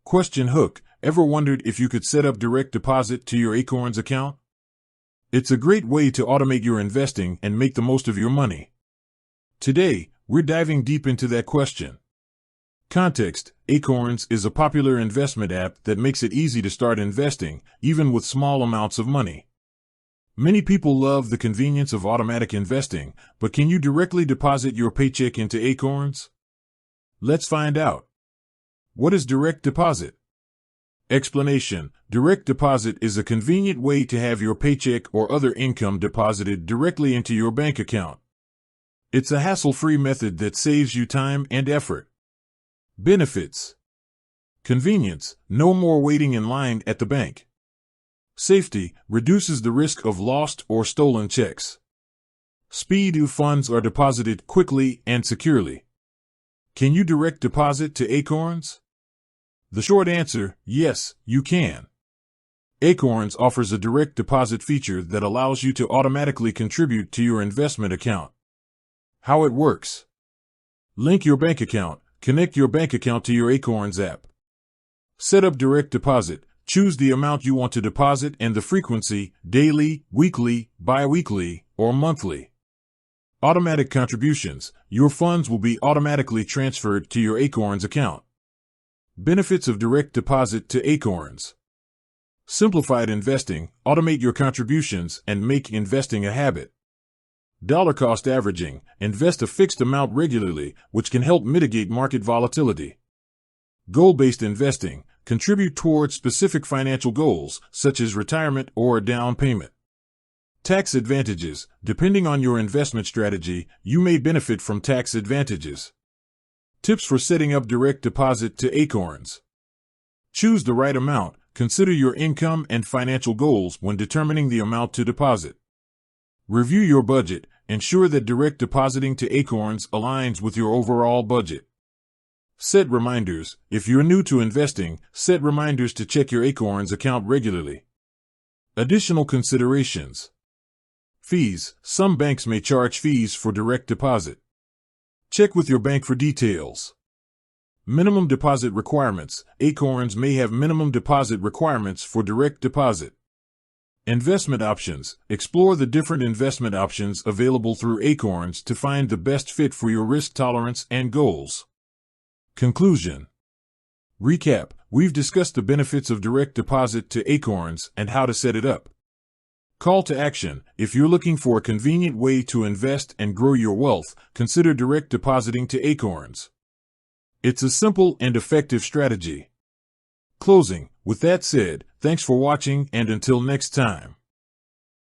Question hook: ever wondered if you could set up direct deposit to your Acorns account? It's a great way to automate your investing and make the most of your money. Today, we're diving deep into that question. Context: Acorns is a popular investment app that makes it easy to start investing, even with small amounts of money. Many people love the convenience of automatic investing, but can you directly deposit your paycheck into Acorns? Let's find out. What is direct deposit? Explanation: direct deposit is a convenient way to have your paycheck or other income deposited directly into your bank account. It's a hassle-free method that saves you time and effort. Benefits: convenience, no more waiting in line at the bank. Safety, reduces the risk of lost or stolen checks. Speed: funds are deposited quickly and securely. Can you direct deposit to Acorns? The short answer: yes, you can. Acorns offers a direct deposit feature that allows you to automatically contribute to your investment account. How it works: link your bank account. Connect your bank account to your Acorns app. Set up direct deposit. Choose the amount you want to deposit and the frequency: daily, weekly, bi-weekly, or monthly. Automatic contributions. Your funds will be automatically transferred to your Acorns account. Benefits of direct deposit to Acorns: simplified investing. Automate your contributions and make investing a habit. Dollar cost averaging. Invest a fixed amount regularly, which can help mitigate market volatility. Goal-based investing. Contribute towards specific financial goals, such as retirement or a down payment. Tax advantages. Depending on your investment strategy, you may benefit from tax advantages. Tips for setting up direct deposit to Acorns: choose the right amount. Consider your income and financial goals when determining the amount to deposit. Review your budget. Ensure that direct depositing to Acorns aligns with your overall budget. Set reminders. If you're new to investing, set reminders to check your Acorns account regularly. Additional considerations: fees. Some banks may charge fees for direct deposit. Check with your bank for details. Minimum deposit requirements. Acorns may have minimum deposit requirements for direct deposit. Investment options. Explore the different investment options available through Acorns to find the best fit for your risk tolerance and goals. Conclusion. Recap. We've discussed the benefits of direct deposit to Acorns and how to set it up. Call to action. If you're looking for a convenient way to invest and grow your wealth, consider direct depositing to Acorns. It's a simple and effective strategy. Closing. With that said, thanks for watching, and until next time.